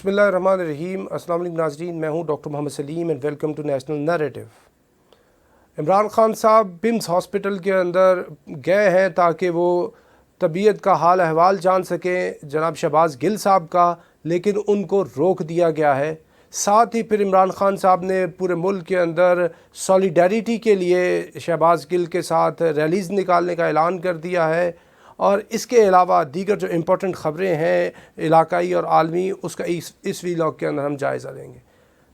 बिस्मिल्लाहिर्रहमानिर्रहीम। अस्सलाम वालेकुम नाज़रीन, मैं हूं doctor Mohammad Salim and welcome to national narrative. Imran Khan साहब बिम्स हॉस्पिटल के अंदर गए हैं ताकि वो तबीयत का हाल अहवाल जान सकें जनाब शहबाज गिल साहब का, लेकिन उनको रोक दिया गया है। साथ ही फिर इमरान खान साहब ने पूरे मुल्क के अंदर सॉलिडारिटी के लिए शहबाज गिल के साथ रैलीज़ निकालने का ऐलान कर दिया है। और इसके अलावा दीगर जो इम्पोर्टेंट ख़बरें हैं इलाकाई और आलमी, उसका इस वीलॉग के अंदर हम जायज़ा लेंगे।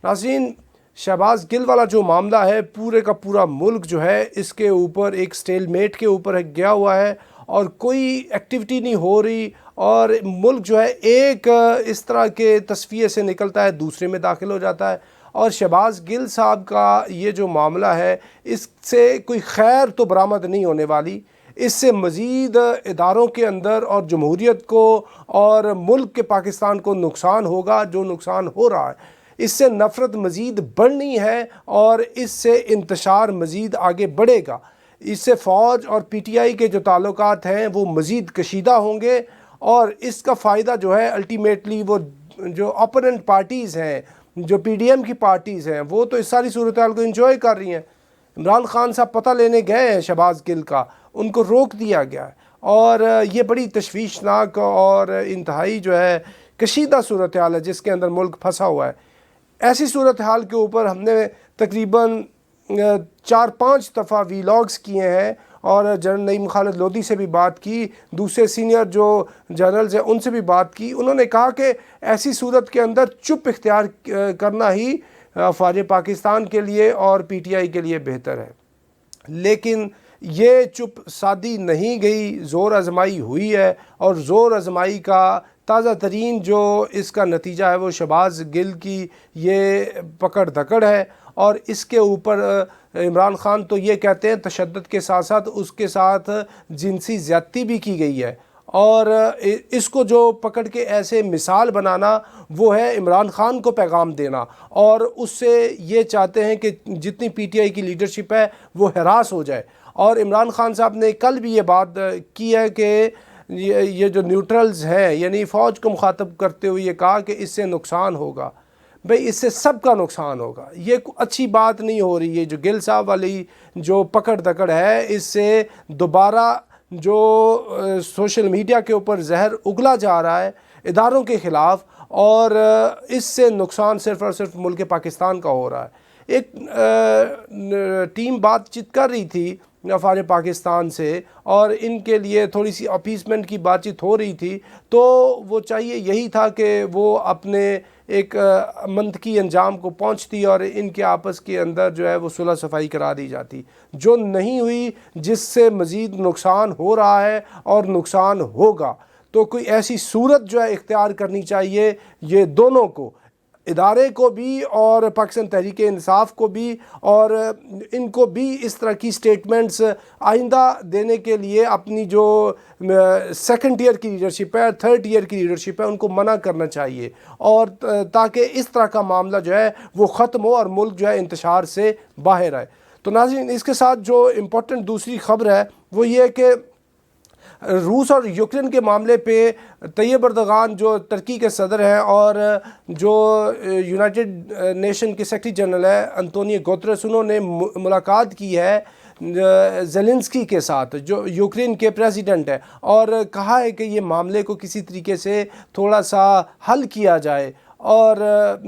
नाज़रीन, शहबाज गिल वाला जो मामला है, पूरे का पूरा मुल्क जो है इसके ऊपर एक स्टेलमेट के ऊपर गया हुआ है और कोई एक्टिविटी नहीं हो रही, और मुल्क जो है एक इस तरह के तस्वीर से निकलता है दूसरे में दाखिल हो जाता है। और शहबाज गिल साहब का ये जो मामला है, इससे कोई खैर तो बरामद नहीं होने वाली। इससे मज़ीद इदारों के अंदर और जमहूरियत को और मुल्क के पाकिस्तान को नुकसान होगा, जो नुकसान हो रहा है। इससे नफ़रत मज़ीद बढ़नी है और इससे इंतशार मज़ीद आगे बढ़ेगा। इससे फ़ौज और PTI के जो ताल्लुकात हैं वो मज़ीद कशीदा होंगे, और इसका फ़ायदा जो है अल्टीमेटली वो जो ओपोनेंट पार्टीज़ हैं, जो PDM की पार्टीज़ हैं, वो तो इस सारी सूरत हाल को इंजॉय कर रही हैं। इमरान खान साहब पता लेने गए हैं शहबाज गिल का, उनको रोक दिया गया है, और ये बड़ी तशवीशनाक और इंतहाई जो है कशीदा सूरत हाल है जिसके अंदर मुल्क फंसा हुआ है। ऐसी सूरत हाल के ऊपर हमने तकरीबन 4-5 दफ़ा वीलॉग्स किए हैं, और जनरल नईम खालिद लोधी से भी बात की, दूसरे सीनियर जो जनरल्स हैं उनसे भी बात की। उन्होंने कहा कि ऐसी सूरत के अंदर चुप इख्तियार करना ही फ़ौज पाकिस्तान के लिए और PTI के लिए बेहतर है। लेकिन ये चुप सादी नहीं गई, ज़ोर आजमाई हुई है, और ज़ोर आजमाई का ताज़ा तरीन जो इसका नतीजा है वो शहबाज गिल की ये पकड़ धकड़ है। और इसके ऊपर इमरान खान तो ये कहते हैं तशद्दुद के साथ साथ उसके साथ जिनसी ज़्यादती भी की गई है, और इसको जो पकड़ के ऐसे मिसाल बनाना वो है इमरान खान को पैगाम देना, और उससे ये चाहते हैं कि जितनी PTI की लीडरशिप है वो हरास हो जाए। और इमरान खान साहब ने कल भी ये बात की है कि ये जो न्यूट्रल्स हैं, यानी फ़ौज को मुखातब करते हुए ये कहा कि इससे नुकसान होगा। भाई, इससे सबका नुकसान होगा, ये अच्छी बात नहीं हो रही है। जो गिल साहब वाली जो पकड़ दकड़ है, इससे दोबारा जो सोशल मीडिया के ऊपर जहर उगला जा रहा है इदारों के ख़िलाफ़, और इससे नुकसान सिर्फ़ और सिर्फ मुल्क पाकिस्तान का हो रहा है। एक टीम बातचीत कर रही थी फ़ौज पाकिस्तान से, और इनके लिए थोड़ी सी अपीसमेंट की बातचीत हो रही थी, तो वो चाहिए यही था कि वो अपने एक मंतकी अंजाम को पहुंचती और इनके आपस के अंदर जो है वो सुलह सफाई करा दी जाती, जो नहीं हुई, जिससे मज़ीद नुकसान हो रहा है और नुकसान होगा। तो कोई ऐसी सूरत जो है इख्तियार करनी चाहिए ये दोनों को, इदारे को भी और पाकिस्तान तहरीक इंसाफ को भी, और इनको भी इस तरह की स्टेटमेंट्स आइंदा देने के लिए अपनी जो सेकंड ईयर की लीडरशिप है, थर्ड ईयर की लीडरशिप है, उनको मना करना चाहिए, और ताकि इस तरह का मामला जो है वो ख़त्म हो और मुल्क जो है इंतशार से बाहर आए। तो नाज़रीन, इसके साथ जो इम्पोर्टेंट दूसरी ख़बर है वो ये है कि रूस और यूक्रेन के मामले पे तैयब अर्दोगान जो तुर्की के सदर हैं और जो यूनाइटेड नेशन के सेक्रेटरी जनरल है अंतोनियो गुतेरेस, उन्होंने मुलाकात की है ज़ेलेंस्की के साथ जो यूक्रेन के प्रेसिडेंट है, और कहा है कि ये मामले को किसी तरीके से थोड़ा सा हल किया जाए और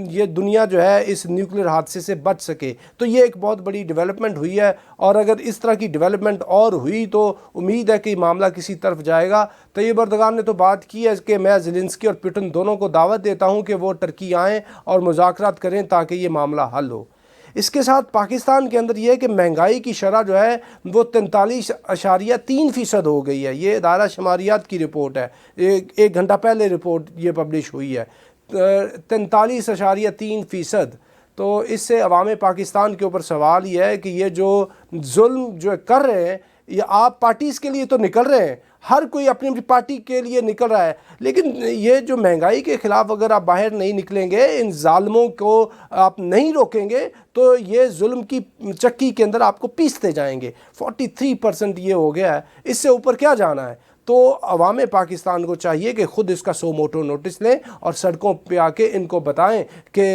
ये दुनिया जो है इस न्यूक्लियर हादसे से बच सके। तो ये एक बहुत बड़ी डेवलपमेंट हुई है, और अगर इस तरह की डेवलपमेंट और हुई तो उम्मीद है कि मामला किसी तरफ जाएगा। तैयब अर्दोगान ने तो बात की है कि मैं ज़ेलेंस्की और पुतिन दोनों को दावत देता हूँ कि वो तुर्की आएँ और मुज़ाकरात करें ताकि ये मामला हल हो। इसके साथ पाकिस्तान के अंदर ये है कि महंगाई की शरह जो है वो 43.3% हो गई है। ये इदारा शुमारियात की रिपोर्ट है, एक घंटा पहले रिपोर्ट ये पब्लिश हुई है, 43.3%। तो इससे अवाम पाकिस्तान के ऊपर सवाल ये है कि ये जो जुल्म जो कर रहे हैं, ये आप पार्टीज़ के लिए तो निकल रहे हैं, हर कोई अपनी अपनी पार्टी के लिए निकल रहा है, लेकिन ये जो महंगाई के ख़िलाफ़ अगर आप बाहर नहीं निकलेंगे, इन जालिमों को आप नहीं रोकेंगे, तो ये जुल्म की चक्की के अंदर आपको पीसते जाएंगे। 43% ये हो गया है, इससे ऊपर क्या जाना है। تو عوام پاکستان کو چاہیے کہ خود اس کا سو موٹو نوٹس لیں اور سڑکوں پہ آ کے ان کو بتائیں کہ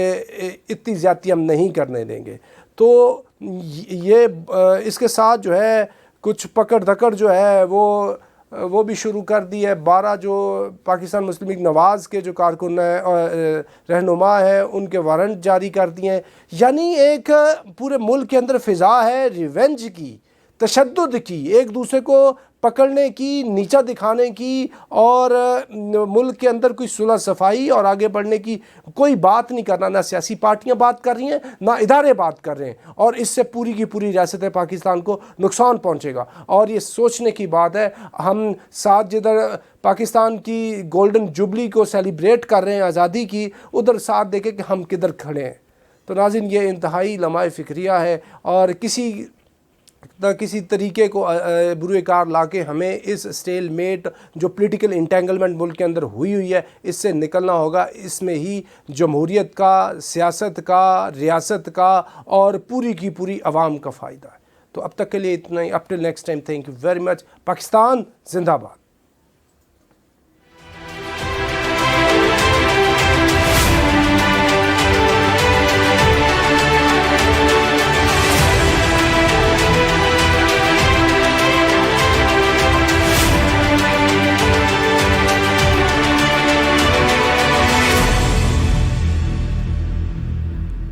اتنی زیادتی ہم نہیں کرنے دیں گے۔ تو یہ اس کے ساتھ جو ہے کچھ پکڑ دھکڑ جو ہے وہ بھی شروع کر دی ہے۔ 12 جو پاکستان مسلم لیگ نواز کے جو کارکن رہنما ہیں ان کے وارنٹ جاری کر دیے ہیں۔ یعنی ایک پورے ملک کے اندر فضا ہے ریونج کی، تشدد کی، ایک دوسرے کو پکڑنے کی، نیچا دکھانے کی، اور ملک کے اندر کوئی صلح صفائی اور آگے بڑھنے کی کوئی بات نہیں کرنا۔ نہ سیاسی پارٹیاں بات کر رہی ہیں، نہ ادارے بات کر رہے ہیں، اور اس سے پوری کی پوری ریاست پاکستان کو نقصان پہنچے گا۔ اور یہ سوچنے کی بات ہے، ہم ساتھ جدھر پاکستان کی گولڈن جوبلی کو سیلیبریٹ کر رہے ہیں آزادی کی، ادھر ساتھ دیکھیں کہ ہم کدھر کھڑے ہیں۔ تو ناظرین، یہ انتہائی لمحہ فکریہ ہے، اور کسی طریقے کو بروئے کار لا کے ہمیں اس سٹیل میٹ جو پولیٹیکل انٹینگلمنٹ ملک کے اندر ہوئی ہے اس سے نکلنا ہوگا۔ اس میں ہی جمہوریت کا، سیاست کا، ریاست کا اور پوری کی پوری عوام کا فائدہ ہے۔ تو اب تک کے لیے اتنا ہی۔ Up till next time, thank you very much. Pakistan زندہ باد۔